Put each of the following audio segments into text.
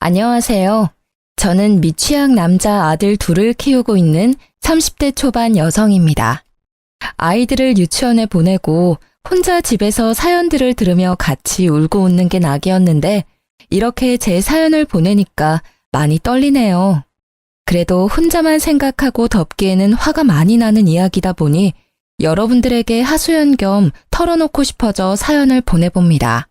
안녕하세요. 저는 미취학 남자 아들 둘을 키우고 있는 30대 초반 여성입니다. 아이들을 유치원에 보내고 혼자 집에서 사연들을 들으며 같이 울고 웃는 게 낙이었는데 이렇게 제 사연을 보내니까 많이 떨리네요. 그래도 혼자만 생각하고 덮기에는 화가 많이 나는 이야기다 보니 여러분들에게 하소연 겸 털어놓고 싶어져 사연을 보내봅니다.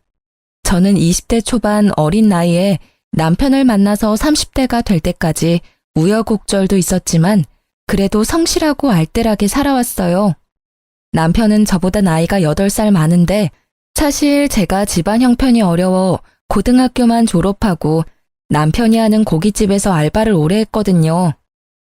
저는 20대 초반 어린 나이에 남편을 만나서 30대가 될 때까지 우여곡절도 있었지만 그래도 성실하고 알뜰하게 살아왔어요. 남편은 저보다 나이가 8살 많은데 사실 제가 집안 형편이 어려워 고등학교만 졸업하고 남편이 하는 고깃집에서 알바를 오래 했거든요.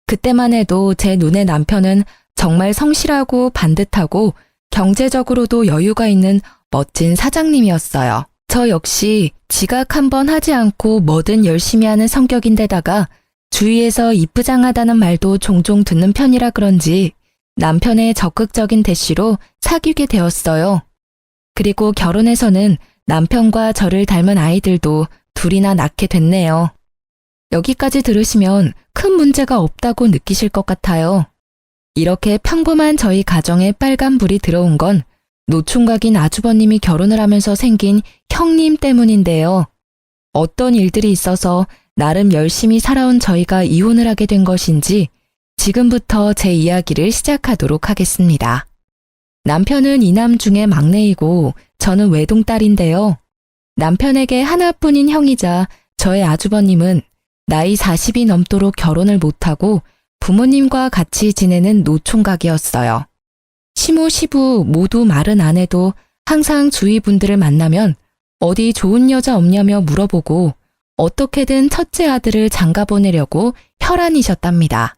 그때만 해도 제 눈에 남편은 정말 성실하고 반듯하고 경제적으로도 여유가 있는 멋진 사장님이었어요. 저 역시 지각 한번 하지 않고 뭐든 열심히 하는 성격인데다가 주위에서 이쁘장하다는 말도 종종 듣는 편이라 그런지 남편의 적극적인 대시로 사귀게 되었어요. 그리고 결혼해서는 남편과 저를 닮은 아이들도 둘이나 낳게 됐네요. 여기까지 들으시면 큰 문제가 없다고 느끼실 것 같아요. 이렇게 평범한 저희 가정에 빨간불이 들어온 건 노총각인 아주버님이 결혼을 하면서 생긴 형님 때문인데요. 어떤 일들이 있어서 나름 열심히 살아온 저희가 이혼을 하게 된 것인지 지금부터 제 이야기를 시작하도록 하겠습니다. 남편은 이남 중에 막내이고 저는 외동딸인데요. 남편에게 하나뿐인 형이자 저의 아주버님은 나이 40이 넘도록 결혼을 못하고 부모님과 같이 지내는 노총각이었어요. 시모, 시부 모두 말은 안 해도 항상 주위 분들을 만나면 어디 좋은 여자 없냐며 물어보고 어떻게든 첫째 아들을 장가 보내려고 혈안이셨답니다.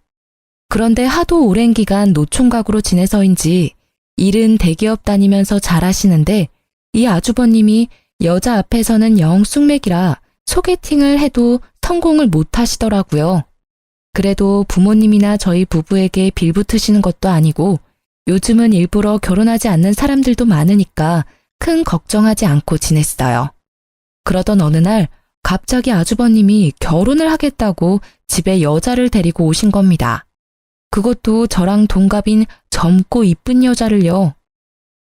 그런데 하도 오랜 기간 노총각으로 지내서인지 일은 대기업 다니면서 잘하시는데 이 아주버님이 여자 앞에서는 영 쑥맥이라 소개팅을 해도 성공을 못 하시더라고요. 그래도 부모님이나 저희 부부에게 빌붙으시는 것도 아니고 요즘은 일부러 결혼하지 않는 사람들도 많으니까 큰 걱정하지 않고 지냈어요. 그러던 어느 날 갑자기 아주버님이 결혼을 하겠다고 집에 여자를 데리고 오신 겁니다. 그것도 저랑 동갑인 젊고 이쁜 여자를요.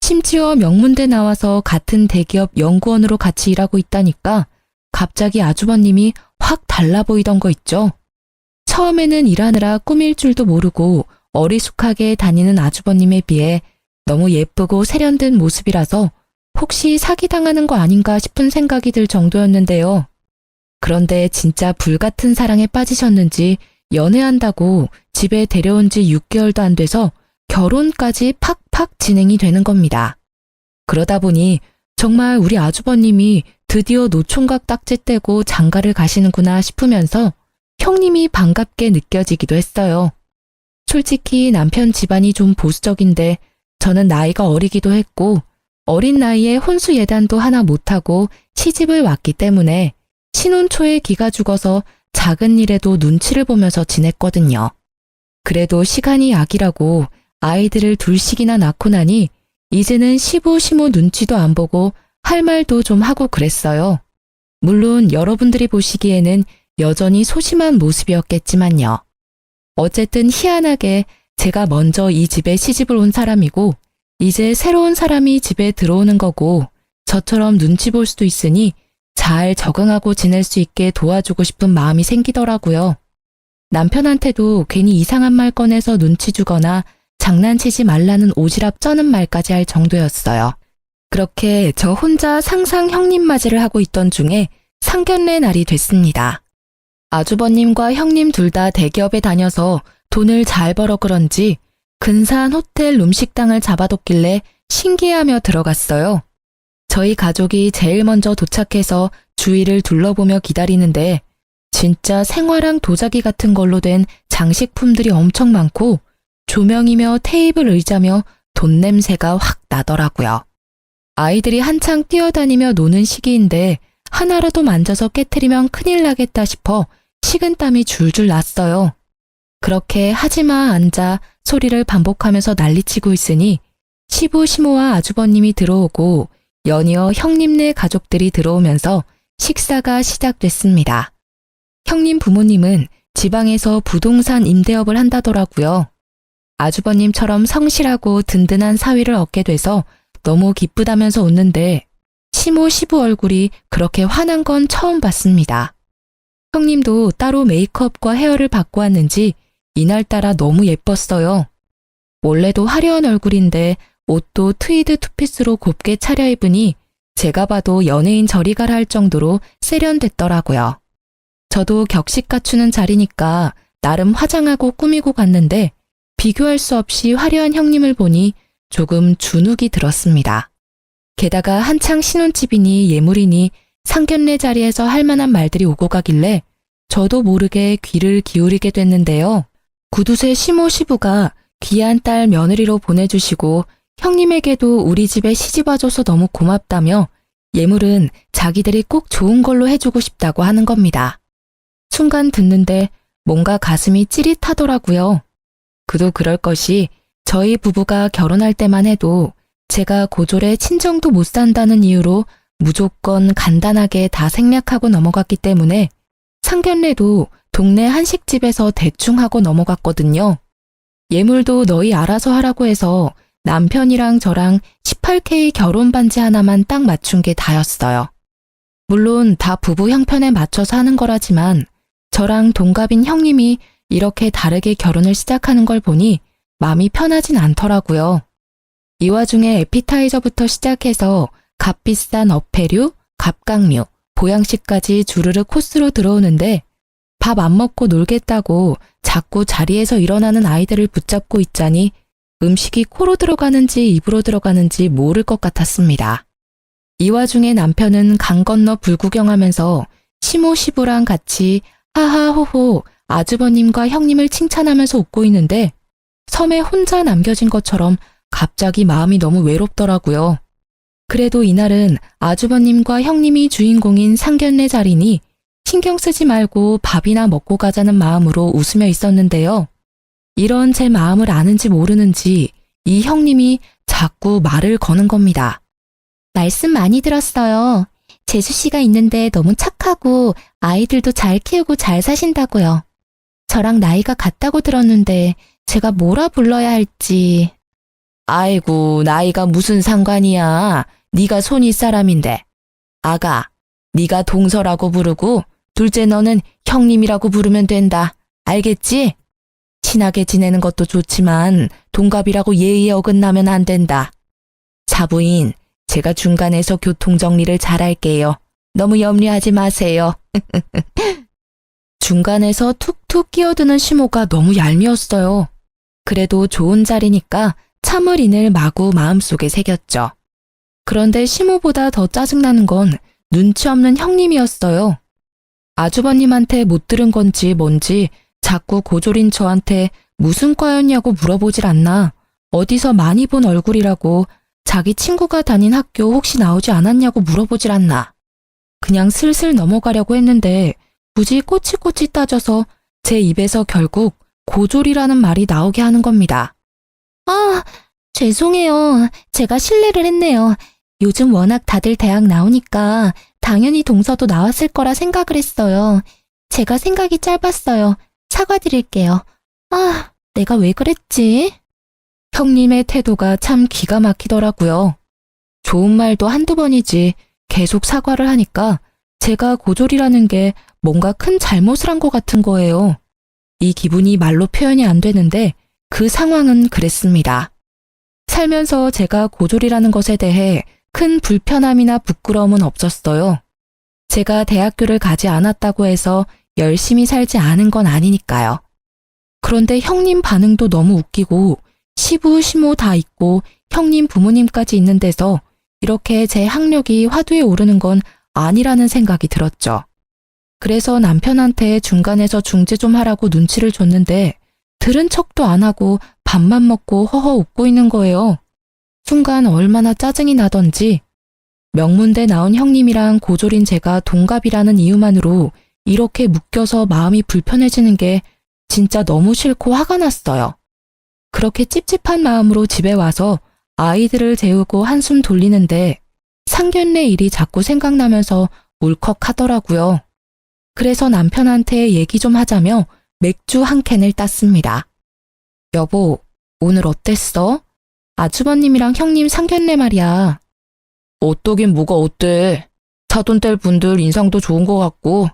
심지어 명문대 나와서 같은 대기업 연구원으로 같이 일하고 있다니까 갑자기 아주버님이 확 달라 보이던 거 있죠. 처음에는 일하느라 꾸밀 줄도 모르고 어리숙하게 다니는 아주버님에 비해 너무 예쁘고 세련된 모습이라서 혹시 사기당하는 거 아닌가 싶은 생각이 들 정도였는데요. 그런데 진짜 불같은 사랑에 빠지셨는지 연애한다고 집에 데려온 지 6개월도 안 돼서 결혼까지 팍팍 진행이 되는 겁니다. 그러다 보니 정말 우리 아주버님이 드디어 노총각 딱지 떼고 장가를 가시는구나 싶으면서 형님이 반갑게 느껴지기도 했어요. 솔직히 남편 집안이 좀 보수적인데 저는 나이가 어리기도 했고 어린 나이에 혼수 예단도 하나 못하고 시집을 왔기 때문에 신혼 초에 기가 죽어서 작은 일에도 눈치를 보면서 지냈거든요. 그래도 시간이 약이라고 아이들을 둘씩이나 낳고 나니 이제는 시부 시모 눈치도 안 보고 할 말도 좀 하고 그랬어요. 물론 여러분들이 보시기에는 여전히 소심한 모습이었겠지만요. 어쨌든 희한하게 제가 먼저 이 집에 시집을 온 사람이고 이제 새로운 사람이 집에 들어오는 거고 저처럼 눈치 볼 수도 있으니 잘 적응하고 지낼 수 있게 도와주고 싶은 마음이 생기더라고요. 남편한테도 괜히 이상한 말 꺼내서 눈치 주거나 장난치지 말라는 오지랖 쩌는 말까지 할 정도였어요. 그렇게 저 혼자 상상 형님 맞이를 하고 있던 중에 상견례 날이 됐습니다. 아주버님과 형님 둘 다 대기업에 다녀서 돈을 잘 벌어 그런지 근사한 호텔 룸식당을 잡아뒀길래 신기해하며 들어갔어요. 저희 가족이 제일 먼저 도착해서 주위를 둘러보며 기다리는데 진짜 생화랑 도자기 같은 걸로 된 장식품들이 엄청 많고 조명이며 테이블 의자며 돈 냄새가 확 나더라고요. 아이들이 한창 뛰어다니며 노는 시기인데 하나라도 만져서 깨트리면 큰일 나겠다 싶어 식은땀이 줄줄 났어요. 그렇게 하지마 앉아 소리를 반복하면서 난리치고 있으니 시부 시모와 아주버님이 들어오고 연이어 형님네 가족들이 들어오면서 식사가 시작됐습니다. 형님 부모님은 지방에서 부동산 임대업을 한다더라고요. 아주버님처럼 성실하고 든든한 사위를 얻게 돼서 너무 기쁘다면서 웃는데 시모 시부 얼굴이 그렇게 환한 건 처음 봤습니다. 형님도 따로 메이크업과 헤어를 받고 왔는지 이날따라 너무 예뻤어요. 원래도 화려한 얼굴인데 옷도 트위드 투피스로 곱게 차려입으니 제가 봐도 연예인 저리 가라 할 정도로 세련됐더라고요. 저도 격식 갖추는 자리니까 나름 화장하고 꾸미고 갔는데 비교할 수 없이 화려한 형님을 보니 조금 주눅이 들었습니다. 게다가 한창 신혼집이니 예물이니 상견례 자리에서 할 만한 말들이 오고 가길래 저도 모르게 귀를 기울이게 됐는데요. 구두쇠 시모 시부가 귀한 딸 며느리로 보내주시고 형님에게도 우리 집에 시집와줘서 너무 고맙다며 예물은 자기들이 꼭 좋은 걸로 해주고 싶다고 하는 겁니다. 순간 듣는데 뭔가 가슴이 찌릿하더라고요. 그도 그럴 것이 저희 부부가 결혼할 때만 해도 제가 고졸에 친정도 못 산다는 이유로 무조건 간단하게 다 생략하고 넘어갔기 때문에 상견례도 동네 한식집에서 대충 하고 넘어갔거든요. 예물도 너희 알아서 하라고 해서 남편이랑 저랑 18K 결혼 반지 하나만 딱 맞춘 게 다였어요. 물론 다 부부 형편에 맞춰서 하는 거라지만 저랑 동갑인 형님이 이렇게 다르게 결혼을 시작하는 걸 보니 마음이 편하진 않더라고요. 이 와중에 에피타이저부터 시작해서 값비싼 어패류, 갑각류, 보양식까지 주르륵 코스로 들어오는데 밥 안 먹고 놀겠다고 자꾸 자리에서 일어나는 아이들을 붙잡고 있자니 음식이 코로 들어가는지 입으로 들어가는지 모를 것 같았습니다. 이 와중에 남편은 강 건너 불구경하면서 시모 시부랑 같이 하하호호 아주버님과 형님을 칭찬하면서 웃고 있는데 섬에 혼자 남겨진 것처럼 갑자기 마음이 너무 외롭더라고요. 그래도 이날은 아주버님과 형님이 주인공인 상견례 자리니 신경 쓰지 말고 밥이나 먹고 가자는 마음으로 웃으며 있었는데요. 이런 제 마음을 아는지 모르는지 이 형님이 자꾸 말을 거는 겁니다. 말씀 많이 들었어요. 재수 씨가 있는데 너무 착하고 아이들도 잘 키우고 잘 사신다고요. 저랑 나이가 같다고 들었는데 제가 뭐라 불러야 할지. 아이고, 나이가 무슨 상관이야. 네가 손윗 사람인데. 아가, 네가 동서라고 부르고 둘째 너는 형님이라고 부르면 된다. 알겠지? 친하게 지내는 것도 좋지만 동갑이라고 예의에 어긋나면 안 된다. 사부인, 제가 중간에서 교통정리를 잘할게요. 너무 염려하지 마세요. 중간에서 툭툭 끼어드는 시모가 너무 얄미웠어요. 그래도 좋은 자리니까 참을 인을 마구 마음속에 새겼죠. 그런데 시모보다 더 짜증나는 건 눈치 없는 형님이었어요. 아주버님한테 못 들은 건지 뭔지 자꾸 고졸인 저한테 무슨 과였냐고 물어보질 않나, 어디서 많이 본 얼굴이라고 자기 친구가 다닌 학교 혹시 나오지 않았냐고 물어보질 않나. 그냥 슬슬 넘어가려고 했는데 굳이 꼬치꼬치 따져서 제 입에서 결국 고졸이라는 말이 나오게 하는 겁니다. 아, 죄송해요. 제가 실례를 했네요. 요즘 워낙 다들 대학 나오니까 당연히 동서도 나왔을 거라 생각을 했어요. 제가 생각이 짧았어요. 사과드릴게요. 아, 내가 왜 그랬지? 형님의 태도가 참 기가 막히더라고요. 좋은 말도 한두 번이지 계속 사과를 하니까 제가 고졸이라는 게 뭔가 큰 잘못을 한 것 같은 거예요. 이 기분이 말로 표현이 안 되는데 그 상황은 그랬습니다. 살면서 제가 고졸이라는 것에 대해 큰 불편함이나 부끄러움은 없었어요. 제가 대학교를 가지 않았다고 해서 열심히 살지 않은 건 아니니까요. 그런데 형님 반응도 너무 웃기고 시부, 시모 다 있고 형님 부모님까지 있는 데서 이렇게 제 학력이 화두에 오르는 건 아니라는 생각이 들었죠. 그래서 남편한테 중간에서 중재 좀 하라고 눈치를 줬는데 들은 척도 안 하고 밥만 먹고 허허 웃고 있는 거예요. 순간 얼마나 짜증이 나던지 명문대 나온 형님이랑 고졸인 제가 동갑이라는 이유만으로 이렇게 묶여서 마음이 불편해지는 게 진짜 너무 싫고 화가 났어요. 그렇게 찝찝한 마음으로 집에 와서 아이들을 재우고 한숨 돌리는데 상견례 일이 자꾸 생각나면서 울컥하더라고요. 그래서 남편한테 얘기 좀 하자며 맥주 한 캔을 땄습니다. 여보, 오늘 어땠어? 아주버님이랑 형님 상견례 말이야. 어떠긴 뭐가 어때? 사돈 뗄 분들 인상도 좋은 것 같고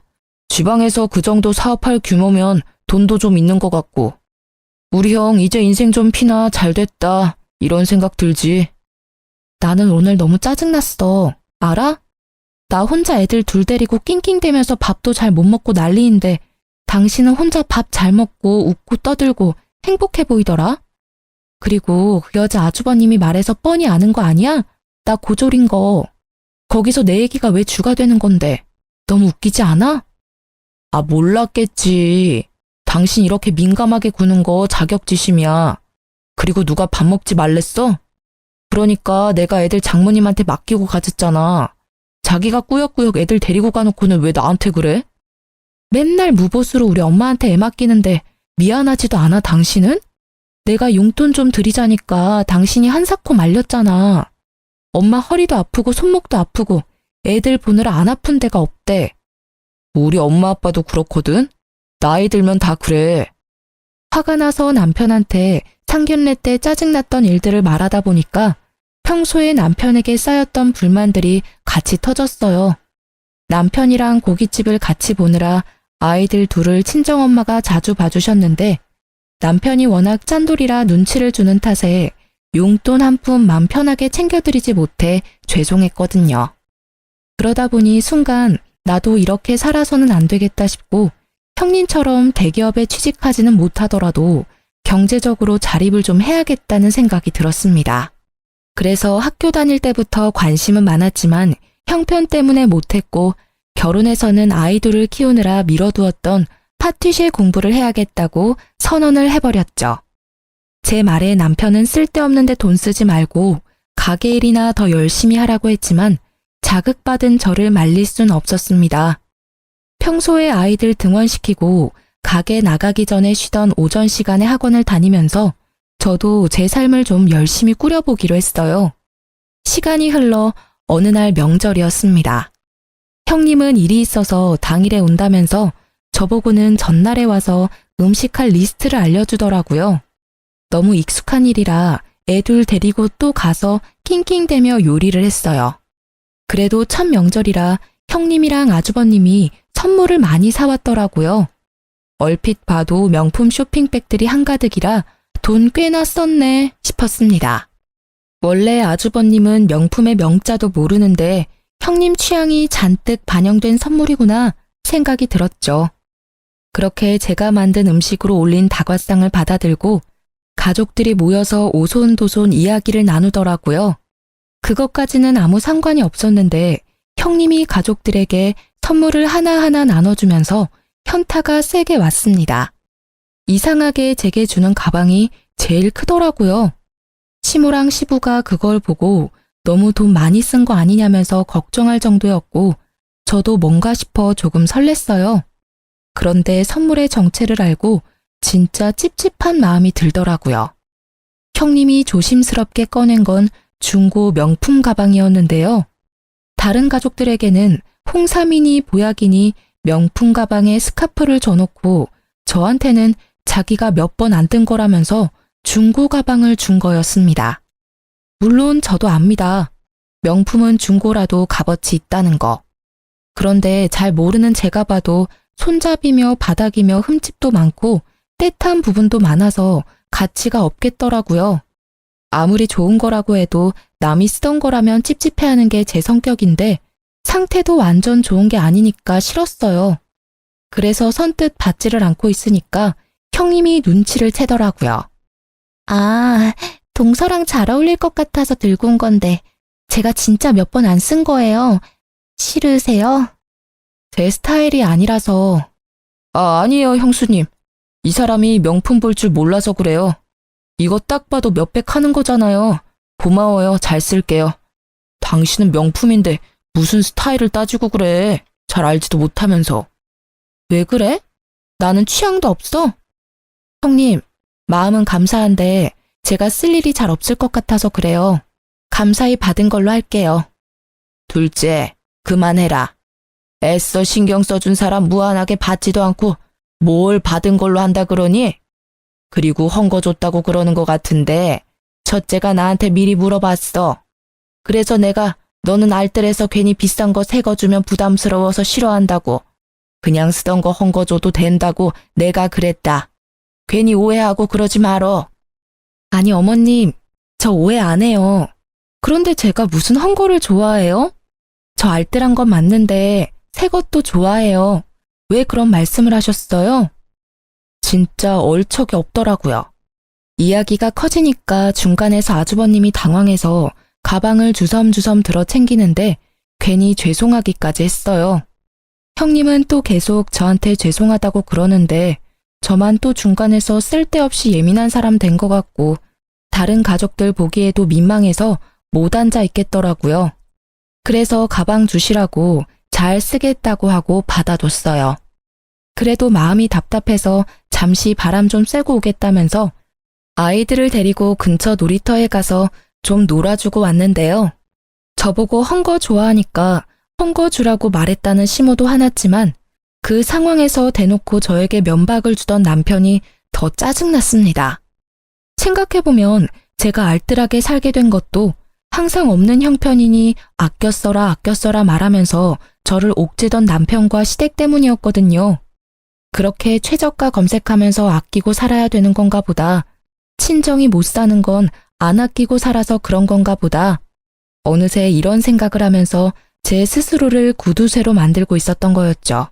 지방에서 그 정도 사업할 규모면 돈도 좀 있는 것 같고 우리 형 이제 인생 좀 피나 잘 됐다 이런 생각 들지. 나는 오늘 너무 짜증났어. 알아? 나 혼자 애들 둘 데리고 낑낑대면서 밥도 잘 못 먹고 난리인데 당신은 혼자 밥 잘 먹고 웃고 떠들고 행복해 보이더라. 그리고 그 여자 아주버님이 말해서 뻔히 아는 거 아니야? 나 고졸인 거. 거기서 내 얘기가 왜 주가 되는 건데. 너무 웃기지 않아? 아, 몰랐겠지. 당신 이렇게 민감하게 구는 거 자격지심이야. 그리고 누가 밥 먹지 말랬어? 그러니까 내가 애들 장모님한테 맡기고 가졌잖아. 자기가 꾸역꾸역 애들 데리고 가놓고는 왜 나한테 그래? 맨날 무보수로 우리 엄마한테 애 맡기는데 미안하지도 않아 당신은? 내가 용돈 좀 드리자니까 당신이 한사코 말렸잖아. 엄마 허리도 아프고 손목도 아프고 애들 보느라 안 아픈 데가 없대. 우리 엄마 아빠도 그렇거든? 나이 들면 다 그래. 화가 나서 남편한테 상견례 때 짜증났던 일들을 말하다 보니까 평소에 남편에게 쌓였던 불만들이 같이 터졌어요. 남편이랑 고깃집을 같이 보느라 아이들 둘을 친정엄마가 자주 봐주셨는데 남편이 워낙 짠돌이라 눈치를 주는 탓에 용돈 한 푼 맘 편하게 챙겨드리지 못해 죄송했거든요. 그러다 보니 순간 나도 이렇게 살아서는 안 되겠다 싶고 형님처럼 대기업에 취직하지는 못하더라도 경제적으로 자립을 좀 해야겠다는 생각이 들었습니다. 그래서 학교 다닐 때부터 관심은 많았지만 형편 때문에 못했고 결혼해서는 아이들을 키우느라 미뤄두었던 파티쉐 공부를 해야겠다고 선언을 해버렸죠. 제 말에 남편은 쓸데없는 데 돈 쓰지 말고 가게 일이나 더 열심히 하라고 했지만 자극받은 저를 말릴 순 없었습니다. 평소에 아이들 등원시키고 가게 나가기 전에 쉬던 오전 시간에 학원을 다니면서 저도 제 삶을 좀 열심히 꾸려보기로 했어요. 시간이 흘러 어느 날 명절이었습니다. 형님은 일이 있어서 당일에 온다면서 저보고는 전날에 와서 음식할 리스트를 알려주더라고요. 너무 익숙한 일이라 애들 데리고 또 가서 낑낑대며 요리를 했어요. 그래도 첫 명절이라 형님이랑 아주버님이 선물을 많이 사왔더라고요. 얼핏 봐도 명품 쇼핑백들이 한가득이라 돈 꽤나 썼네 싶었습니다. 원래 아주버님은 명품의 명자도 모르는데 형님 취향이 잔뜩 반영된 선물이구나 생각이 들었죠. 그렇게 제가 만든 음식으로 올린 다과상을 받아들고 가족들이 모여서 오손도손 이야기를 나누더라고요. 그것까지는 아무 상관이 없었는데 형님이 가족들에게 선물을 하나하나 나눠주면서 현타가 세게 왔습니다. 이상하게 제게 주는 가방이 제일 크더라고요. 시모랑 시부가 그걸 보고 너무 돈 많이 쓴 거 아니냐면서 걱정할 정도였고 저도 뭔가 싶어 조금 설렜어요. 그런데 선물의 정체를 알고 진짜 찝찝한 마음이 들더라고요. 형님이 조심스럽게 꺼낸 건 중고 명품 가방이었는데요. 다른 가족들에게는 홍삼이니 보약이니 명품 가방에 스카프를 줘놓고 저한테는 자기가 몇 번 안 든 거라면서 중고 가방을 준 거였습니다. 물론 저도 압니다. 명품은 중고라도 값어치 있다는 거. 그런데 잘 모르는 제가 봐도 손잡이며 바닥이며 흠집도 많고 떼탄 부분도 많아서 가치가 없겠더라고요. 아무리 좋은 거라고 해도 남이 쓰던 거라면 찝찝해하는 게 제 성격인데 상태도 완전 좋은 게 아니니까 싫었어요. 그래서 선뜻 받지를 않고 있으니까 형님이 눈치를 채더라고요. 아, 동서랑 잘 어울릴 것 같아서 들고 온 건데 제가 진짜 몇 번 안 쓴 거예요. 싫으세요? 제 스타일이 아니라서. 아니에요, 형수님. 이 사람이 명품 볼 줄 몰라서 그래요. 이거 딱 봐도 몇백 하는 거잖아요. 고마워요. 잘 쓸게요. 당신은 명품인데 무슨 스타일을 따지고 그래. 잘 알지도 못하면서. 왜 그래? 나는 취향도 없어. 형님, 마음은 감사한데 제가 쓸 일이 잘 없을 것 같아서 그래요. 감사히 받은 걸로 할게요. 둘째, 그만해라. 애써 신경 써준 사람 무한하게 받지도 않고 뭘 받은 걸로 한다 그러니? 그리고 헝거 줬다고 그러는 것 같은데 첫째가 나한테 미리 물어봤어. 그래서 내가 너는 알뜰해서 괜히 비싼 거 새 거 주면 부담스러워서 싫어한다고. 그냥 쓰던 거 헝거 줘도 된다고 내가 그랬다. 괜히 오해하고 그러지 말어. 아니 어머님, 저 오해 안 해요. 그런데 제가 무슨 헝거를 좋아해요? 저 알뜰한 건 맞는데 새 것도 좋아해요. 왜 그런 말씀을 하셨어요? 진짜 얼척이 없더라고요. 이야기가 커지니까 중간에서 아주버님이 당황해서 가방을 주섬주섬 들어 챙기는데 괜히 죄송하기까지 했어요. 형님은 또 계속 저한테 죄송하다고 그러는데 저만 또 중간에서 쓸데없이 예민한 사람 된 것 같고 다른 가족들 보기에도 민망해서 못 앉아 있겠더라고요. 그래서 가방 주시라고 잘 쓰겠다고 하고 받아뒀어요. 그래도 마음이 답답해서 잠시 바람 좀 쐬고 오겠다면서 아이들을 데리고 근처 놀이터에 가서 좀 놀아주고 왔는데요. 저보고 헝거 좋아하니까 헝거 주라고 말했다는 심호도 화났지만 그 상황에서 대놓고 저에게 면박을 주던 남편이 더 짜증났습니다. 생각해보면 제가 알뜰하게 살게 된 것도 항상 없는 형편이니 아껴 써라 말하면서 저를 옥죄던 남편과 시댁 때문이었거든요. 그렇게 최저가 검색하면서 아끼고 살아야 되는 건가 보다. 친정이 못 사는 건 안 아끼고 살아서 그런 건가 보다. 어느새 이런 생각을 하면서 제 스스로를 구두쇠로 만들고 있었던 거였죠.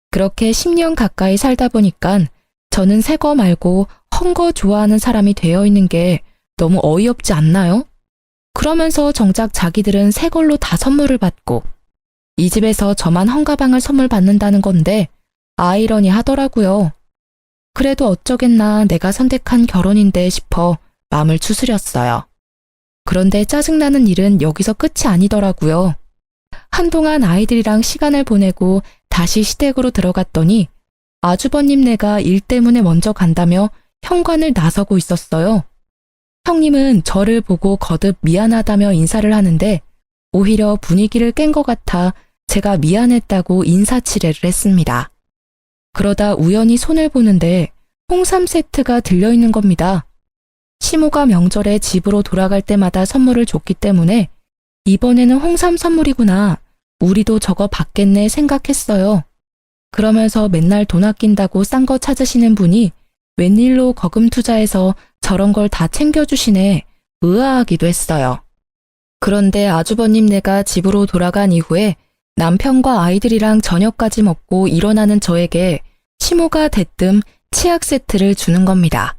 그렇게 10년 가까이 살다 보니까 저는 새 거 말고 헝거 좋아하는 사람이 되어 있는 게 너무 어이없지 않나요? 그러면서 정작 자기들은 새 걸로 다 선물을 받고 이 집에서 저만 헝가방을 선물 받는다는 건데 아이러니 하더라고요. 그래도 어쩌겠나 내가 선택한 결혼인데 싶어 마음을 추스렸어요. 그런데 짜증나는 일은 여기서 끝이 아니더라고요. 한동안 아이들이랑 시간을 보내고 다시 시댁으로 들어갔더니 아주버님네가 일 때문에 먼저 간다며 현관을 나서고 있었어요. 형님은 저를 보고 거듭 미안하다며 인사를 하는데 오히려 분위기를 깬 것 같아 제가 미안했다고 인사치레를 했습니다. 그러다 우연히 손을 보는데 홍삼 세트가 들려있는 겁니다. 시모가 명절에 집으로 돌아갈 때마다 선물을 줬기 때문에 이번에는 홍삼 선물이구나. 우리도 저거 받겠네 생각했어요. 그러면서 맨날 돈 아낀다고 싼 거 찾으시는 분이 웬일로 거금 투자해서 저런 걸 다 챙겨주시네 의아하기도 했어요. 그런데 아주버님네가 집으로 돌아간 이후에 남편과 아이들이랑 저녁까지 먹고 일어나는 저에게 시모가 대뜸 치약 세트를 주는 겁니다.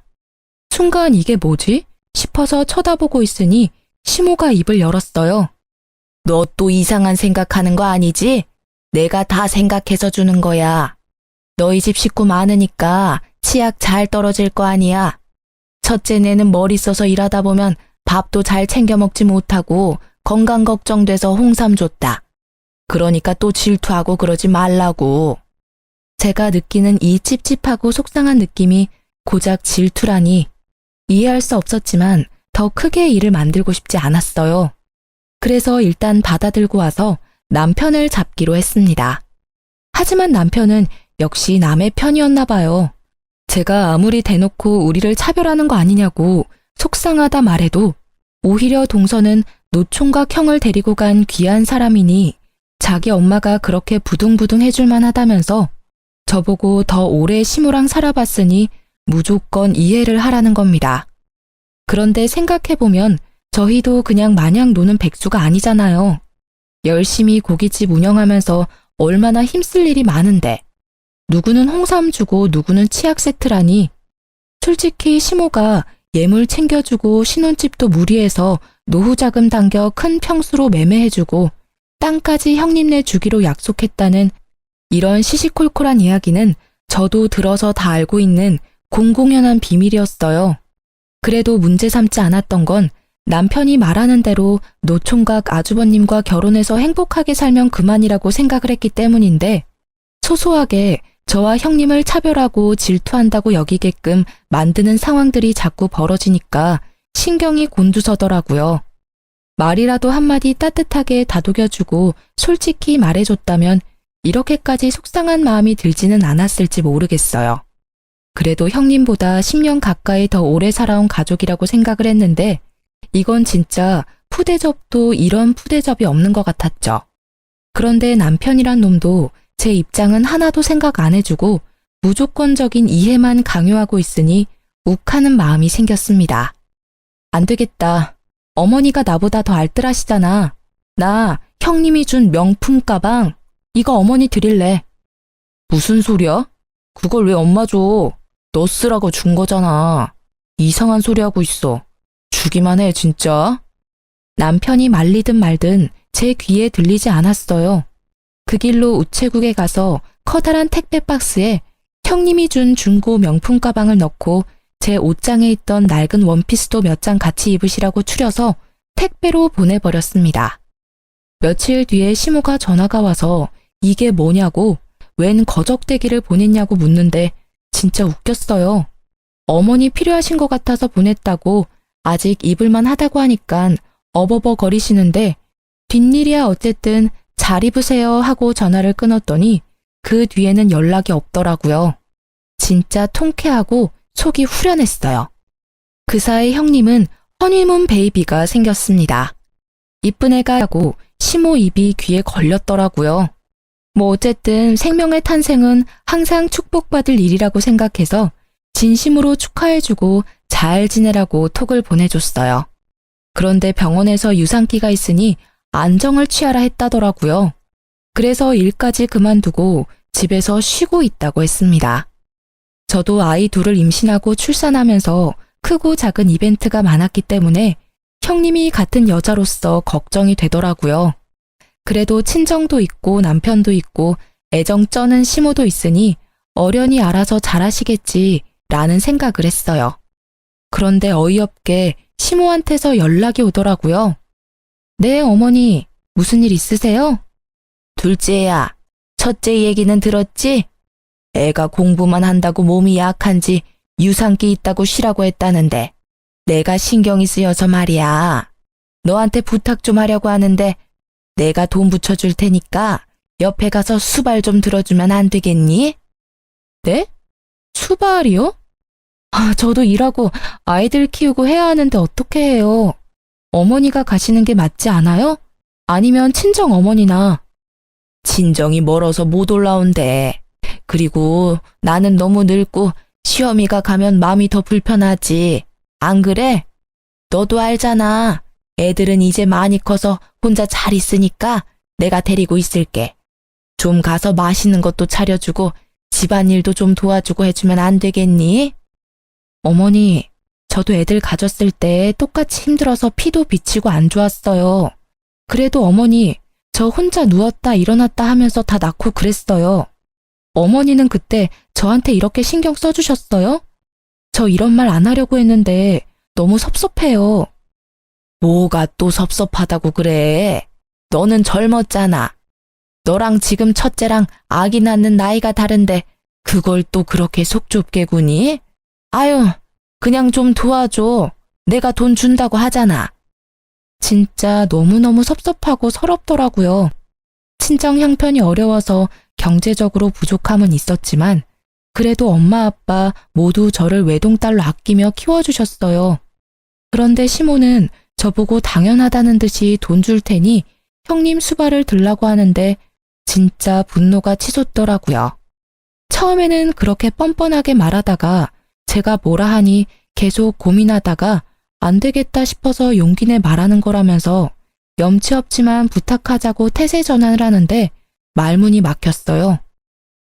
순간 이게 뭐지? 싶어서 쳐다보고 있으니 시모가 입을 열었어요. 너 또 이상한 생각하는 거 아니지? 내가 다 생각해서 주는 거야. 너희 집 식구 많으니까 치약 잘 떨어질 거 아니야. 첫째 내는 머리 써서 일하다 보면 밥도 잘 챙겨 먹지 못하고 건강 걱정돼서 홍삼 줬다. 그러니까 또 질투하고 그러지 말라고. 제가 느끼는 이 찝찝하고 속상한 느낌이 고작 질투라니 이해할 수 없었지만 더 크게 일을 만들고 싶지 않았어요. 그래서 일단 받아들고 와서 남편을 잡기로 했습니다. 하지만 남편은 역시 남의 편이었나 봐요. 제가 아무리 대놓고 우리를 차별하는 거 아니냐고 속상하다 말해도 오히려 동서는 노총각 형을 데리고 간 귀한 사람이니 자기 엄마가 그렇게 부둥부둥 해줄만 하다면서 저보고 더 오래 시모랑 살아봤으니 무조건 이해를 하라는 겁니다. 그런데 생각해보면 저희도 그냥 마냥 노는 백수가 아니잖아요. 열심히 고깃집 운영하면서 얼마나 힘쓸 일이 많은데 누구는 홍삼 주고 누구는 치약 세트라니. 솔직히 시모가 예물 챙겨주고 신혼집도 무리해서 노후자금 당겨 큰 평수로 매매해주고 땅까지 형님네 주기로 약속했다는 이런 시시콜콜한 이야기는 저도 들어서 다 알고 있는 공공연한 비밀이었어요. 그래도 문제 삼지 않았던 건 남편이 말하는 대로 노총각 아주버님과 결혼해서 행복하게 살면 그만이라고 생각을 했기 때문인데 소소하게 저와 형님을 차별하고 질투한다고 여기게끔 만드는 상황들이 자꾸 벌어지니까 신경이 곤두서더라고요. 말이라도 한마디 따뜻하게 다독여주고 솔직히 말해줬다면 이렇게까지 속상한 마음이 들지는 않았을지 모르겠어요. 그래도 형님보다 10년 가까이 더 오래 살아온 가족이라고 생각을 했는데 이건 진짜 푸대접도 이런 푸대접이 없는 것 같았죠. 그런데 남편이란 놈도 제 입장은 하나도 생각 안 해주고 무조건적인 이해만 강요하고 있으니 욱하는 마음이 생겼습니다. 안 되겠다. 어머니가 나보다 더 알뜰하시잖아. 나 형님이 준 명품 가방 이거 어머니 드릴래. 무슨 소리야? 그걸 왜 엄마 줘? 너 쓰라고 준 거잖아. 이상한 소리 하고 있어. 주기만 해 진짜. 남편이 말리든 말든 제 귀에 들리지 않았어요. 그 길로 우체국에 가서 커다란 택배 박스에 형님이 준 중고 명품 가방을 넣고 제 옷장에 있던 낡은 원피스도 몇 장 같이 입으시라고 추려서 택배로 보내버렸습니다. 며칠 뒤에 시모가 전화가 와서 이게 뭐냐고 웬 거적대기를 보냈냐고 묻는데 진짜 웃겼어요. 어머니 필요하신 것 같아서 보냈다고 아직 입을만 하다고 하니깐 어버버거리시는데 뒷일이야 어쨌든 잘 입으세요 하고 전화를 끊었더니 그 뒤에는 연락이 없더라고요. 진짜 통쾌하고 속이 후련했어요. 그 사이 형님은 허니문 베이비가 생겼습니다. 이쁜 애가 하고 시모 입이 귀에 걸렸더라고요. 뭐 어쨌든 생명의 탄생은 항상 축복받을 일이라고 생각해서 진심으로 축하해주고 잘 지내라고 톡을 보내줬어요. 그런데 병원에서 유산기가 있으니 안정을 취하라 했다더라고요. 그래서 일까지 그만두고 집에서 쉬고 있다고 했습니다. 저도 아이 둘을 임신하고 출산하면서 크고 작은 이벤트가 많았기 때문에 형님이 같은 여자로서 걱정이 되더라고요. 그래도 친정도 있고 남편도 있고 애정 쩌는 시모도 있으니 어련히 알아서 잘하시겠지 라는 생각을 했어요. 그런데 어이없게 시모한테서 연락이 오더라고요. 네, 어머니, 무슨 일 있으세요? 둘째야, 첫째 얘기는 들었지? 애가 공부만 한다고 몸이 약한지 유산기 있다고 쉬라고 했다는데 내가 신경이 쓰여서 말이야. 너한테 부탁 좀 하려고 하는데 내가 돈 붙여줄 테니까 옆에 가서 수발 좀 들어주면 안 되겠니? 네? 수발이요? 저도 일하고 아이들 키우고 해야 하는데 어떻게 해요? 어머니가 가시는 게 맞지 않아요? 아니면 친정 어머니나. 친정이 멀어서 못 올라온대. 그리고 나는 너무 늙고 시어미가 가면 마음이 더 불편하지. 안 그래? 너도 알잖아. 애들은 이제 많이 커서 혼자 잘 있으니까 내가 데리고 있을게. 좀 가서 맛있는 것도 차려주고 집안일도 좀 도와주고 해주면 안 되겠니? 어머니, 저도 애들 가졌을 때 똑같이 힘들어서 피도 비치고 안 좋았어요. 그래도 어머니, 저 혼자 누웠다 일어났다 하면서 다 낳고 그랬어요. 어머니는 그때 저한테 이렇게 신경 써주셨어요? 저 이런 말 안 하려고 했는데 너무 섭섭해요. 뭐가 또 섭섭하다고 그래? 너는 젊었잖아. 너랑 지금 첫째랑 아기 낳는 나이가 다른데 그걸 또 그렇게 속 좁게 구니? 아유, 그냥 좀 도와줘. 내가 돈 준다고 하잖아. 진짜 너무너무 섭섭하고 서럽더라고요. 친정 형편이 어려워서 경제적으로 부족함은 있었지만 그래도 엄마 아빠 모두 저를 외동딸로 아끼며 키워주셨어요. 그런데 시모는 저보고 당연하다는 듯이 돈 줄 테니 형님 수발을 들라고 하는데 진짜 분노가 치솟더라고요. 처음에는 그렇게 뻔뻔하게 말하다가 제가 뭐라 하니 계속 고민하다가 안 되겠다 싶어서 용기 내 말하는 거라면서 염치 없지만 부탁하자고 태세 전환을 하는데 말문이 막혔어요.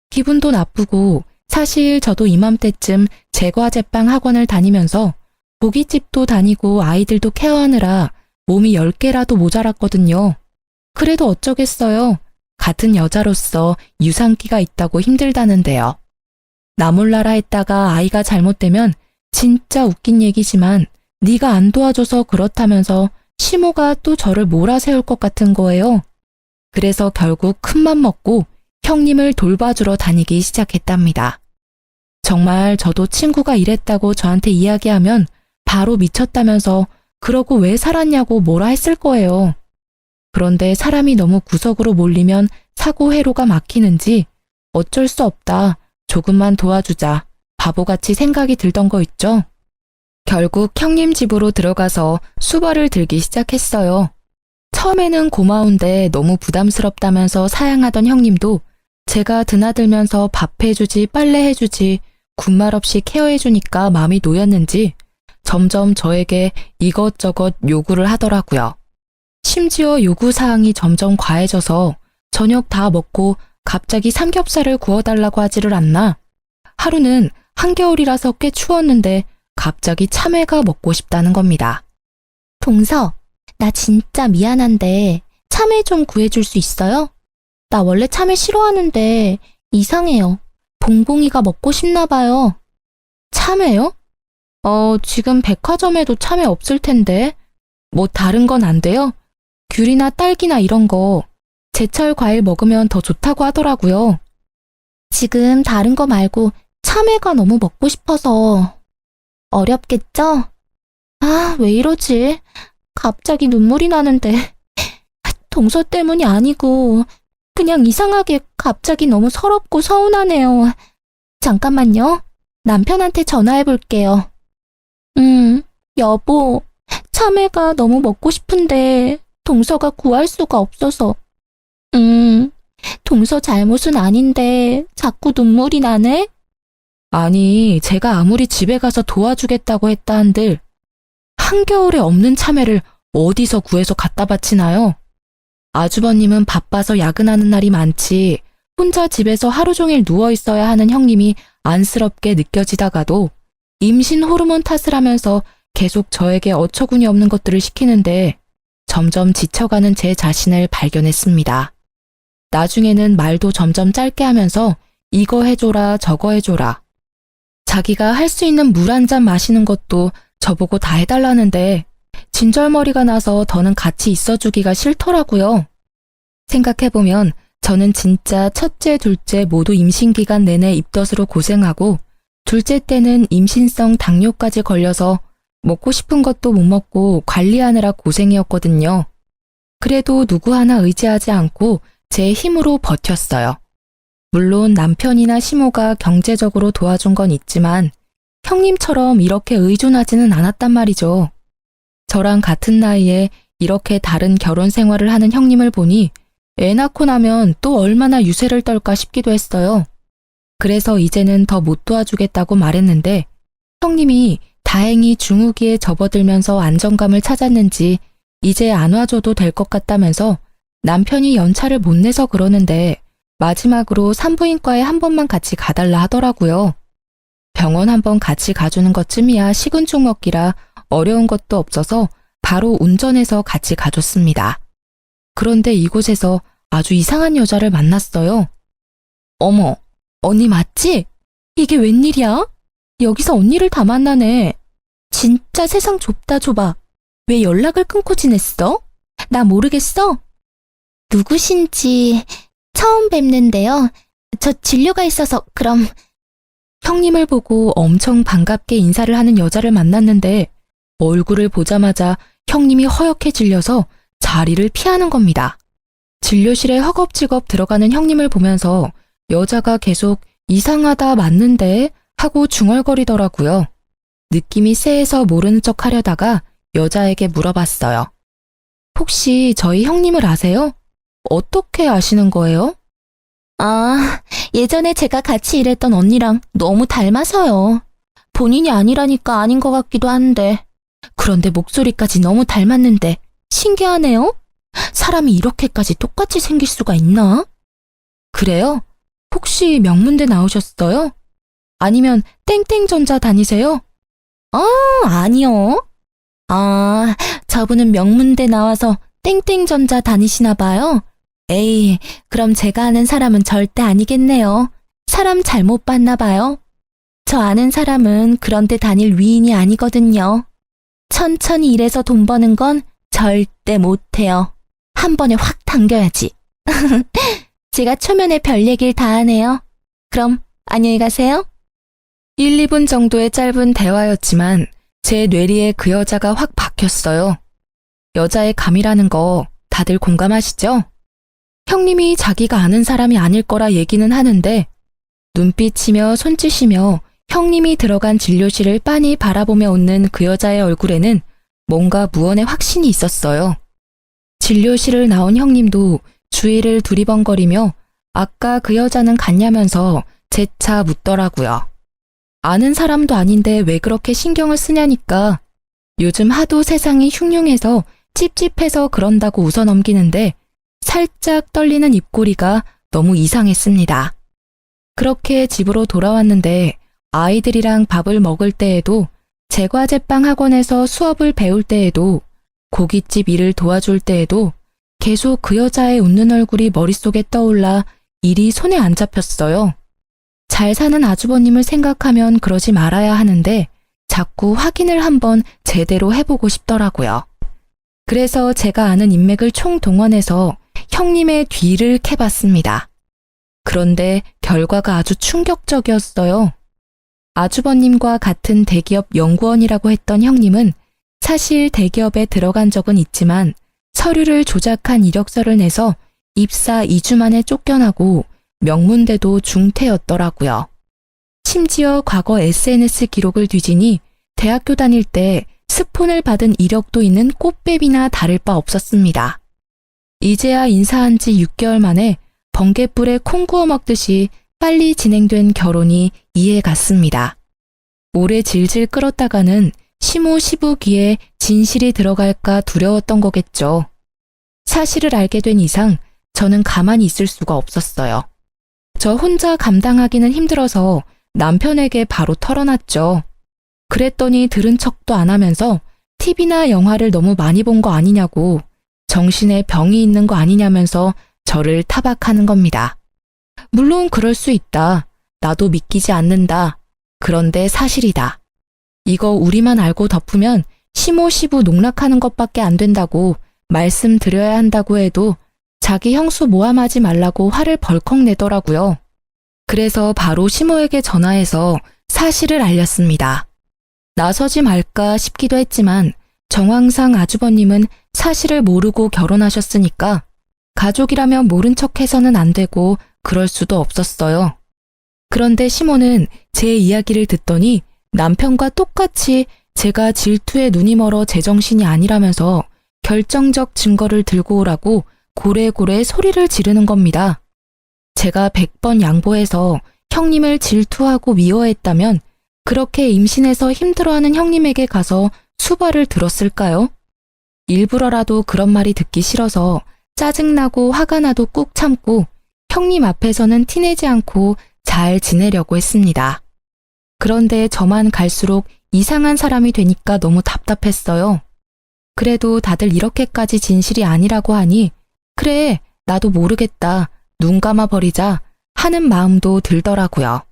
기분도 나쁘고 사실 저도 이맘때쯤 제과제빵 학원을 다니면서 고깃집도 다니고 아이들도 케어하느라 몸이 10개라도 모자랐거든요. 그래도 어쩌겠어요. 같은 여자로서 유산기가 있다고 힘들다는데요. 나 몰라라 했다가 아이가 잘못되면 진짜 웃긴 얘기지만 네가 안 도와줘서 그렇다면서 시모가 또 저를 몰아세울 것 같은 거예요. 그래서 결국 큰맘 먹고 형님을 돌봐주러 다니기 시작했답니다. 정말 저도 친구가 이랬다고 저한테 이야기하면 바로 미쳤다면서 그러고 왜 살았냐고 뭐라 했을 거예요. 그런데 사람이 너무 구석으로 몰리면 사고 회로가 막히는지 어쩔 수 없다. 조금만 도와주자. 바보같이 생각이 들던 거 있죠? 결국 형님 집으로 들어가서 수발을 들기 시작했어요. 처음에는 고마운데 너무 부담스럽다면서 사양하던 형님도 제가 드나들면서 밥 해주지 빨래 해주지 군말 없이 케어해주니까 마음이 놓였는지 점점 저에게 이것저것 요구를 하더라고요. 심지어 요구사항이 점점 과해져서 저녁 다 먹고 갑자기 삼겹살을 구워달라고 하지를 않나. 하루는 한겨울이라서 꽤 추웠는데 갑자기 참외가 먹고 싶다는 겁니다. 동서, 나 진짜 미안한데 참외 좀 구해줄 수 있어요? 나 원래 참외 싫어하는데 이상해요. 봉봉이가 먹고 싶나 봐요. 참외요? 지금 백화점에도 참외 없을 텐데. 뭐 다른 건 안 돼요? 귤이나 딸기나 이런 거. 제철 과일 먹으면 더 좋다고 하더라고요. 지금 다른 거 말고 참외가 너무 먹고 싶어서. 어렵겠죠? 아, 왜 이러지? 갑자기 눈물이 나는데. 동서 때문이 아니고 그냥 이상하게 갑자기 너무 서럽고 서운하네요. 잠깐만요. 남편한테 전화해 볼게요. 여보, 참외가 너무 먹고 싶은데 동서가 구할 수가 없어서. 동서 잘못은 아닌데 자꾸 눈물이 나네? 아니, 제가 아무리 집에 가서 도와주겠다고 했다 한들 한겨울에 없는 참외를 어디서 구해서 갖다 바치나요? 아주버님은 바빠서 야근하는 날이 많지 혼자 집에서 하루 종일 누워 있어야 하는 형님이 안쓰럽게 느껴지다가도 임신 호르몬 탓을 하면서 계속 저에게 어처구니 없는 것들을 시키는데 점점 지쳐가는 제 자신을 발견했습니다. 나중에는 말도 점점 짧게 하면서 이거 해줘라 저거 해줘라. 자기가 할 수 있는 물 한 잔 마시는 것도 저보고 다 해달라는데 진절머리가 나서 더는 같이 있어주기가 싫더라고요. 생각해보면 저는 진짜 첫째, 둘째 모두 임신기간 내내 입덧으로 고생하고 둘째 때는 임신성 당뇨까지 걸려서 먹고 싶은 것도 못 먹고 관리하느라 고생이었거든요. 그래도 누구 하나 의지하지 않고 제 힘으로 버텼어요. 물론 남편이나 시모가 경제적으로 도와준 건 있지만 형님처럼 이렇게 의존하지는 않았단 말이죠. 저랑 같은 나이에 이렇게 다른 결혼 생활을 하는 형님을 보니 애 낳고 나면 또 얼마나 유세를 떨까 싶기도 했어요. 그래서 이제는 더 못 도와주겠다고 말했는데 형님이 다행히 중후기에 접어들면서 안정감을 찾았는지 이제 안 와줘도 될 것 같다면서 남편이 연차를 못 내서 그러는데 마지막으로 산부인과에 한 번만 같이 가달라 하더라고요. 병원 한 번 같이 가주는 것쯤이야 식은 죽 먹기라 어려운 것도 없어서 바로 운전해서 같이 가줬습니다. 그런데 이곳에서 아주 이상한 여자를 만났어요. 어머, 언니 맞지? 이게 웬일이야? 여기서 언니를 다 만나네. 진짜 세상 좁다 좁아. 왜 연락을 끊고 지냈어? 나 모르겠어? 누구신지 처음 뵙는데요. 저 진료가 있어서 그럼. 형님을 보고 엄청 반갑게 인사를 하는 여자를 만났는데 얼굴을 보자마자 형님이 허옇게 질려서 자리를 피하는 겁니다. 진료실에 허겁지겁 들어가는 형님을 보면서 여자가 계속 이상하다 맞는데 하고 중얼거리더라고요. 느낌이 쎄해서 모르는 척 하려다가 여자에게 물어봤어요. 혹시 저희 형님을 아세요? 어떻게 아시는 거예요? 아, 예전에 제가 같이 일했던 언니랑 너무 닮아서요. 본인이 아니라니까 아닌 것 같기도 한데. 그런데 목소리까지 너무 닮았는데 신기하네요? 사람이 이렇게까지 똑같이 생길 수가 있나? 그래요? 혹시 명문대 나오셨어요? 아니면 땡땡전자 다니세요? 아니요. 아, 저분은 명문대 나와서 땡땡전자 다니시나 봐요. 에이, 그럼 제가 아는 사람은 절대 아니겠네요. 사람 잘못 봤나 봐요. 저 아는 사람은 그런데 다닐 위인이 아니거든요. 천천히 일해서 돈 버는 건 절대 못해요. 한 번에 확 당겨야지. 제가 초면에 별 얘기를 다 하네요. 그럼 안녕히 가세요. 1, 2분 정도의 짧은 대화였지만 제 뇌리에 그 여자가 확 박혔어요. 여자의 감이라는 거 다들 공감하시죠? 형님이 자기가 아는 사람이 아닐 거라 얘기는 하는데 눈빛이며 손짓이며 형님이 들어간 진료실을 빤히 바라보며 웃는 그 여자의 얼굴에는 뭔가 무언의 확신이 있었어요. 진료실을 나온 형님도 주위를 두리번거리며 아까 그 여자는 갔냐면서 재차 묻더라고요. 아는 사람도 아닌데 왜 그렇게 신경을 쓰냐니까 요즘 하도 세상이 흉흉해서 찝찝해서 그런다고 웃어 넘기는데 살짝 떨리는 입꼬리가 너무 이상했습니다. 그렇게 집으로 돌아왔는데 아이들이랑 밥을 먹을 때에도 제과제빵 학원에서 수업을 배울 때에도 고깃집 일을 도와줄 때에도 계속 그 여자의 웃는 얼굴이 머릿속에 떠올라 일이 손에 안 잡혔어요. 잘 사는 아주버님을 생각하면 그러지 말아야 하는데 자꾸 확인을 한번 제대로 해보고 싶더라고요. 그래서 제가 아는 인맥을 총동원해서 형님의 뒤를 캐봤습니다. 그런데 결과가 아주 충격적이었어요. 아주버님과 같은 대기업 연구원이라고 했던 형님은 사실 대기업에 들어간 적은 있지만 서류를 조작한 이력서를 내서 입사 2주 만에 쫓겨나고 명문대도 중퇴였더라고요. 심지어 과거 SNS 기록을 뒤지니 대학교 다닐 때 스폰을 받은 이력도 있는 꽃뱀이나 다를 바 없었습니다. 이제야 인사한 지 6개월 만에 번갯불에 콩 구워 먹듯이 빨리 진행된 결혼이 이해 갔습니다. 오래 질질 끌었다가는 시모시부기에 진실이 들어갈까 두려웠던 거겠죠. 사실을 알게 된 이상 저는 가만히 있을 수가 없었어요. 저 혼자 감당하기는 힘들어서 남편에게 바로 털어놨죠. 그랬더니 들은 척도 안 하면서 TV나 영화를 너무 많이 본 거 아니냐고 정신에 병이 있는 거 아니냐면서 저를 타박하는 겁니다. 물론 그럴 수 있다. 나도 믿기지 않는다. 그런데 사실이다. 이거 우리만 알고 덮으면 시모시부 농락하는 것밖에 안 된다고 말씀드려야 한다고 해도 자기 형수 모함하지 말라고 화를 벌컥 내더라고요. 그래서 바로 시모에게 전화해서 사실을 알렸습니다. 나서지 말까 싶기도 했지만 정황상 아주버님은 사실을 모르고 결혼하셨으니까 가족이라면 모른 척해서는 안 되고 그럴 수도 없었어요. 그런데 시모는 제 이야기를 듣더니 남편과 똑같이 제가 질투에 눈이 멀어 제정신이 아니라면서 결정적 증거를 들고 오라고 고래고래 소리를 지르는 겁니다. 제가 100번 양보해서 형님을 질투하고 미워했다면 그렇게 임신해서 힘들어하는 형님에게 가서 수발을 들었을까요? 일부러라도 그런 말이 듣기 싫어서 짜증나고 화가 나도 꾹 참고 형님 앞에서는 티내지 않고 잘 지내려고 했습니다. 그런데 저만 갈수록 이상한 사람이 되니까 너무 답답했어요. 그래도 다들 이렇게까지 진실이 아니라고 하니 그래, 나도 모르겠다. 눈 감아버리자 하는 마음도 들더라고요.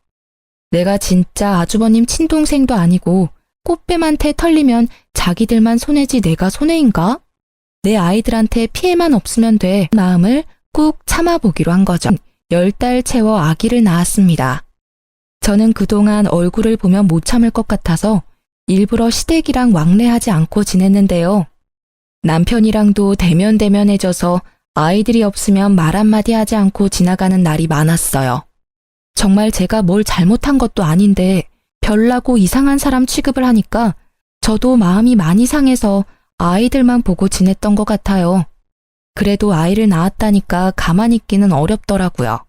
내가 진짜 아주버님 친동생도 아니고 꽃뱀한테 털리면 자기들만 손해지 내가 손해인가? 내 아이들한테 피해만 없으면 돼 마음을 꾹 참아보기로 한 거죠. 10달 채워 아기를 낳았습니다. 저는 그동안 얼굴을 보면 못 참을 것 같아서 일부러 시댁이랑 왕래하지 않고 지냈는데요. 남편이랑도 대면대면해져서 아이들이 없으면 말 한마디 하지 않고 지나가는 날이 많았어요. 정말 제가 뭘 잘못한 것도 아닌데 별나고 이상한 사람 취급을 하니까 저도 마음이 많이 상해서 아이들만 보고 지냈던 것 같아요. 그래도 아이를 낳았다니까 가만히 있기는 어렵더라고요.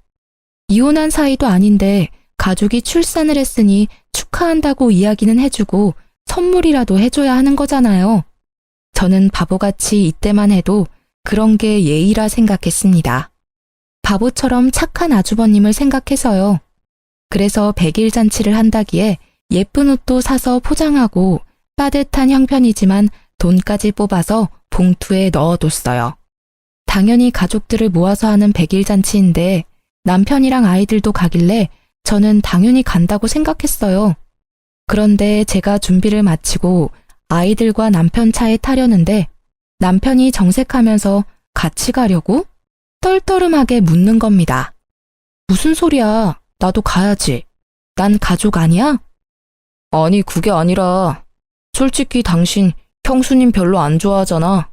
이혼한 사이도 아닌데 가족이 출산을 했으니 축하한다고 이야기는 해주고 선물이라도 해줘야 하는 거잖아요. 저는 바보같이 이때만 해도 그런 게 예의라 생각했습니다. 바보처럼 착한 아주버님을 생각해서요. 그래서 100일 잔치를 한다기에 예쁜 옷도 사서 포장하고 빠듯한 형편이지만 돈까지 뽑아서 봉투에 넣어뒀어요. 당연히 가족들을 모아서 하는 100일 잔치인데 남편이랑 아이들도 가길래 저는 당연히 간다고 생각했어요. 그런데 제가 준비를 마치고 아이들과 남편 차에 타려는데 남편이 정색하면서 같이 가려고? 떨떠름하게 묻는 겁니다. 무슨 소리야? 나도 가야지. 난 가족 아니야? 아니, 그게 아니라 솔직히 당신 형수님 별로 안 좋아하잖아.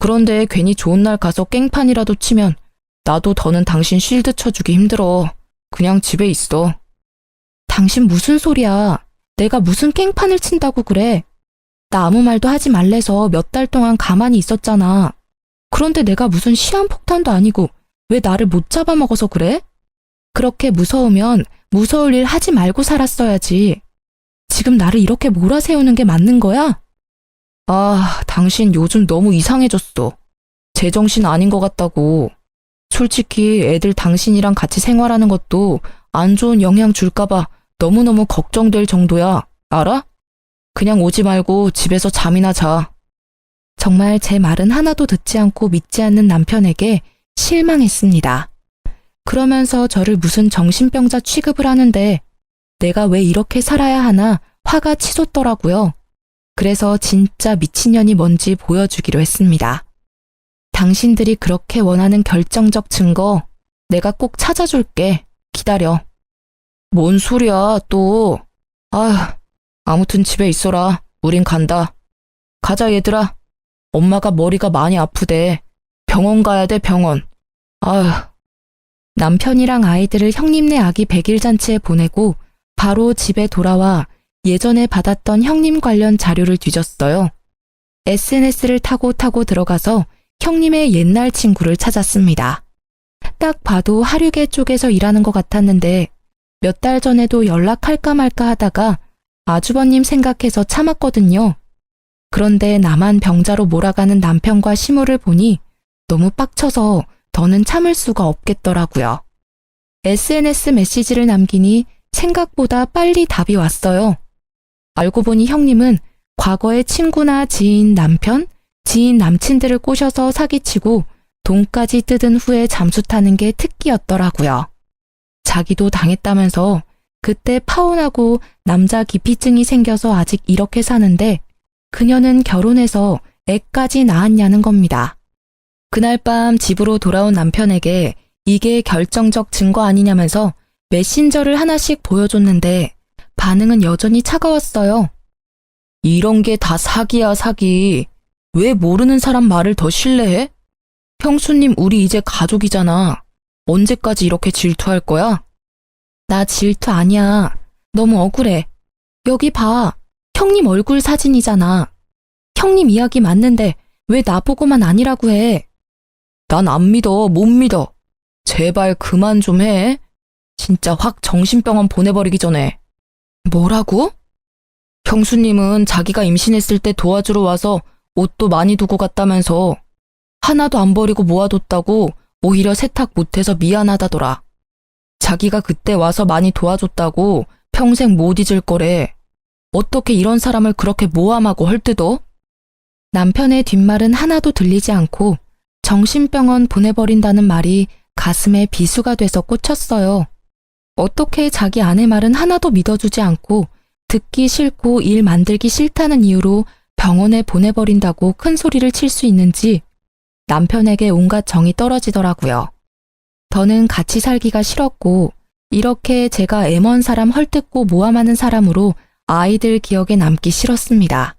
그런데 괜히 좋은 날 가서 깽판이라도 치면 나도 더는 당신 실드 쳐주기 힘들어. 그냥 집에 있어. 당신 무슨 소리야. 내가 무슨 깽판을 친다고 그래. 나 아무 말도 하지 말래서 몇 달 동안 가만히 있었잖아. 그런데 내가 무슨 시한폭탄도 아니고 왜 나를 못 잡아먹어서 그래? 그렇게 무서우면 무서울 일 하지 말고 살았어야지. 지금 나를 이렇게 몰아세우는 게 맞는 거야? 아, 당신 요즘 너무 이상해졌어. 제정신 아닌 것 같다고. 솔직히 애들 당신이랑 같이 생활하는 것도 안 좋은 영향 줄까봐 너무너무 걱정될 정도야. 알아? 그냥 오지 말고 집에서 잠이나 자. 정말 제 말은 하나도 듣지 않고 믿지 않는 남편에게 실망했습니다. 그러면서 저를 무슨 정신병자 취급을 하는데 내가 왜 이렇게 살아야 하나 화가 치솟더라고요. 그래서 진짜 미친년이 뭔지 보여주기로 했습니다. 당신들이 그렇게 원하는 결정적 증거 내가 꼭 찾아줄게. 기다려. 뭔 소리야 또. 아무튼 집에 있어라. 우린 간다. 가자 얘들아. 엄마가 머리가 많이 아프대. 병원 가야 돼 병원. 남편이랑 아이들을 형님네 아기 100일 잔치에 보내고 바로 집에 돌아와 예전에 받았던 형님 관련 자료를 뒤졌어요. SNS를 타고 들어가서 형님의 옛날 친구를 찾았습니다. 딱 봐도 하류계 쪽에서 일하는 것 같았는데 몇 달 전에도 연락할까 말까 하다가 아주버님 생각해서 참았거든요. 그런데 나만 병자로 몰아가는 남편과 시모를 보니 너무 빡쳐서 더는 참을 수가 없겠더라고요. SNS 메시지를 남기니 생각보다 빨리 답이 왔어요. 알고 보니 형님은 과거의 친구나 지인 남편, 지인 남친들을 꼬셔서 사기치고 돈까지 뜯은 후에 잠수 타는 게 특기였더라고요. 자기도 당했다면서 그때 파혼하고 남자 기피증이 생겨서 아직 이렇게 사는데 그녀는 결혼해서 애까지 낳았냐는 겁니다. 그날 밤 집으로 돌아온 남편에게 이게 결정적 증거 아니냐면서 메신저를 하나씩 보여줬는데 반응은 여전히 차가웠어요. 이런 게 다 사기야 사기. 왜 모르는 사람 말을 더 신뢰해? 형수님 우리 이제 가족이잖아. 언제까지 이렇게 질투할 거야? 나 질투 아니야. 너무 억울해. 여기 봐. 형님 얼굴 사진이잖아. 형님 이야기 맞는데 왜 나보고만 아니라고 해? 난 안 믿어. 못 믿어. 제발 그만 좀 해. 진짜 확 정신병원 보내버리기 전에. 뭐라고? 형수님은 자기가 임신했을 때 도와주러 와서 옷도 많이 두고 갔다면서 하나도 안 버리고 모아뒀다고 오히려 세탁 못해서 미안하다더라. 자기가 그때 와서 많이 도와줬다고 평생 못 잊을 거래. 어떻게 이런 사람을 그렇게 모함하고 헐뜯어? 남편의 뒷말은 하나도 들리지 않고 정신병원 보내버린다는 말이 가슴에 비수가 돼서 꽂혔어요. 어떻게 자기 아내 말은 하나도 믿어주지 않고 듣기 싫고 일 만들기 싫다는 이유로 병원에 보내버린다고 큰 소리를 칠 수 있는지 남편에게 온갖 정이 떨어지더라고요. 더는 같이 살기가 싫었고 이렇게 제가 애먼 사람 헐뜯고 모함하는 사람으로 아이들 기억에 남기 싫었습니다.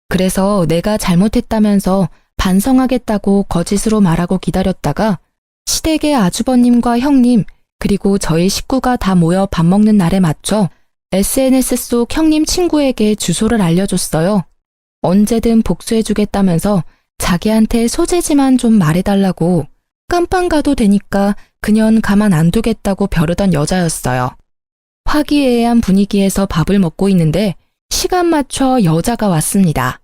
그래서 내가 잘못했다면서 반성하겠다고 거짓으로 말하고 기다렸다가 시댁의 아주버님과 형님 그리고 저희 식구가 다 모여 밥 먹는 날에 맞춰 SNS 속 형님 친구에게 주소를 알려줬어요. 언제든 복수해주겠다면서 자기한테 소재지만 좀 말해달라고. 깜빵 가도 되니까 그년 가만 안 두겠다고 벼르던 여자였어요. 화기애애한 분위기에서 밥을 먹고 있는데 시간 맞춰 여자가 왔습니다.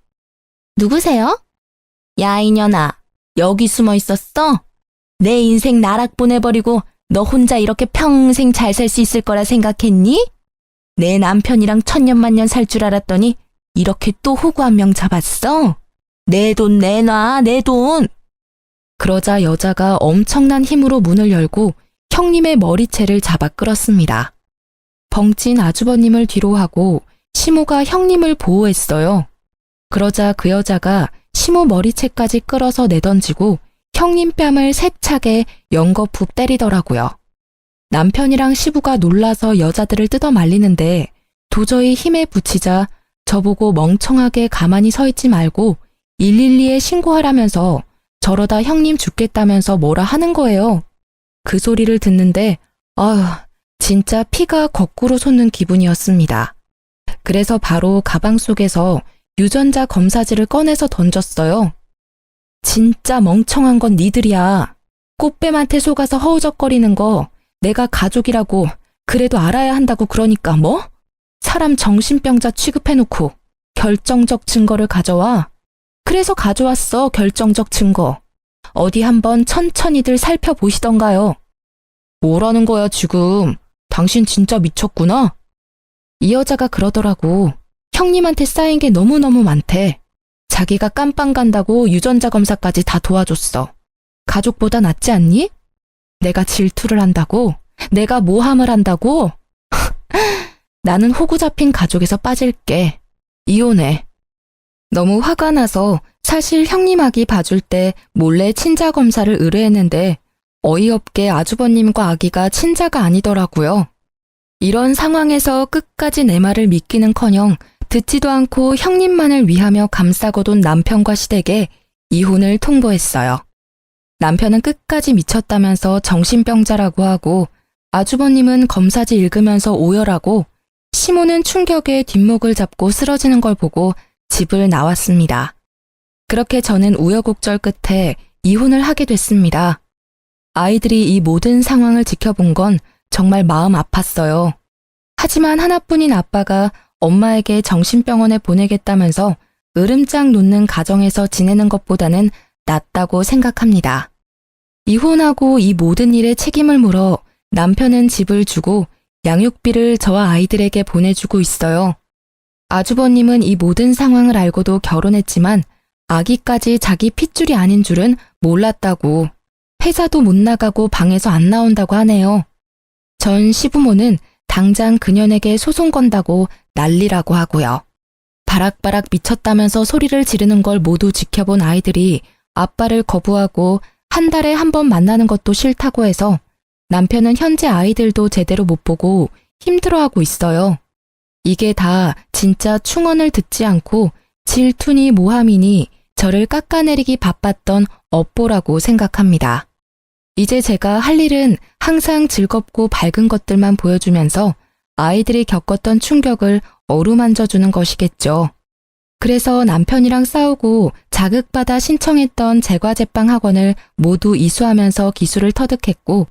누구세요? 야 이년아, 여기 숨어 있었어? 내 인생 나락 보내버리고 너 혼자 이렇게 평생 잘 살 수 있을 거라 생각했니? 내 남편이랑 천년만년 살 줄 알았더니 이렇게 또 호구 한 명 잡았어? 내 돈 내놔, 내 돈! 그러자 여자가 엄청난 힘으로 문을 열고 형님의 머리채를 잡아 끌었습니다. 벙찐 아주버님을 뒤로 하고 시모가 형님을 보호했어요. 그러자 그 여자가 시모 머리채까지 끌어서 내던지고 형님 뺨을 세차게 연거푹 때리더라고요. 남편이랑 시부가 놀라서 여자들을 뜯어 말리는데 도저히 힘에 부치자 저보고 멍청하게 가만히 서 있지 말고 112에 신고하라면서 저러다 형님 죽겠다면서 뭐라 하는 거예요. 그 소리를 듣는데 아휴, 진짜 피가 거꾸로 솟는 기분이었습니다. 그래서 바로 가방 속에서 유전자 검사지를 꺼내서 던졌어요. 진짜 멍청한 건 니들이야. 꽃뱀한테 속아서 허우적거리는 거 내가 가족이라고 그래도 알아야 한다고 그러니까 뭐? 사람 정신병자 취급해놓고 결정적 증거를 가져와. 그래서 가져왔어, 결정적 증거. 어디 한번 천천히들 살펴보시던가요. 뭐라는 거야 지금. 당신 진짜 미쳤구나. 이 여자가 그러더라고. 형님한테 쌓인 게 너무너무 많대. 자기가 깜빵 간다고 유전자 검사까지 다 도와줬어. 가족보다 낫지 않니? 내가 질투를 한다고? 내가 모함을 한다고? 나는 호구 잡힌 가족에서 빠질게. 이혼해. 너무 화가 나서 사실 형님 아기 봐줄 때 몰래 친자 검사를 의뢰했는데 어이없게 아주버님과 아기가 친자가 아니더라고요. 이런 상황에서 끝까지 내 말을 믿기는커녕 듣지도 않고 형님만을 위하며 감싸고돈 남편과 시댁에 이혼을 통보했어요. 남편은 끝까지 미쳤다면서 정신병자라고 하고 아주버님은 검사지 읽으면서 오열하고 시모는 충격에 뒷목을 잡고 쓰러지는 걸 보고 집을 나왔습니다. 그렇게 저는 우여곡절 끝에 이혼을 하게 됐습니다. 아이들이 이 모든 상황을 지켜본 건 정말 마음 아팠어요. 하지만 하나뿐인 아빠가 엄마에게 정신병원에 보내겠다면서 으름장 놓는 가정에서 지내는 것보다는 낫다고 생각합니다. 이혼하고 이 모든 일에 책임을 물어 남편은 집을 주고 양육비를 저와 아이들에게 보내주고 있어요. 아주버님은 이 모든 상황을 알고도 결혼했지만 아기까지 자기 핏줄이 아닌 줄은 몰랐다고, 회사도 못 나가고 방에서 안 나온다고 하네요. 전 시부모는 당장 그년에게 소송 건다고 난리라고 하고요. 바락바락 미쳤다면서 소리를 지르는 걸 모두 지켜본 아이들이 아빠를 거부하고 한 달에 한 번 만나는 것도 싫다고 해서 남편은 현재 아이들도 제대로 못 보고 힘들어하고 있어요. 이게 다 진짜 충언을 듣지 않고 질투니 모함이니 저를 깎아내리기 바빴던 업보라고 생각합니다. 이제 제가 할 일은 항상 즐겁고 밝은 것들만 보여주면서 아이들이 겪었던 충격을 어루만져주는 것이겠죠. 그래서 남편이랑 싸우고 자극받아 신청했던 제과제빵 학원을 모두 이수하면서 기술을 터득했고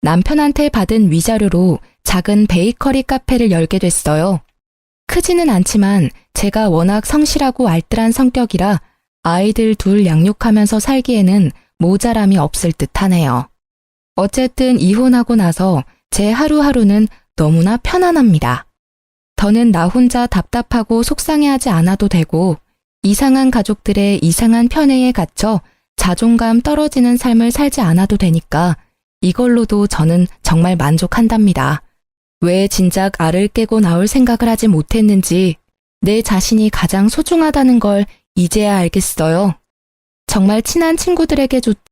남편한테 받은 위자료로 작은 베이커리 카페를 열게 됐어요. 크지는 않지만 제가 워낙 성실하고 알뜰한 성격이라 아이들 둘 양육하면서 살기에는 모자람이 없을 듯하네요. 어쨌든 이혼하고 나서 제 하루하루는 너무나 편안합니다. 더는 나 혼자 답답하고 속상해하지 않아도 되고 이상한 가족들의 이상한 편애에 갇혀 자존감 떨어지는 삶을 살지 않아도 되니까 이걸로도 저는 정말 만족한답니다. 왜 진작 알을 깨고 나올 생각을 하지 못했는지 내 자신이 가장 소중하다는 걸 이제야 알겠어요. 정말 친한 친구들에게조차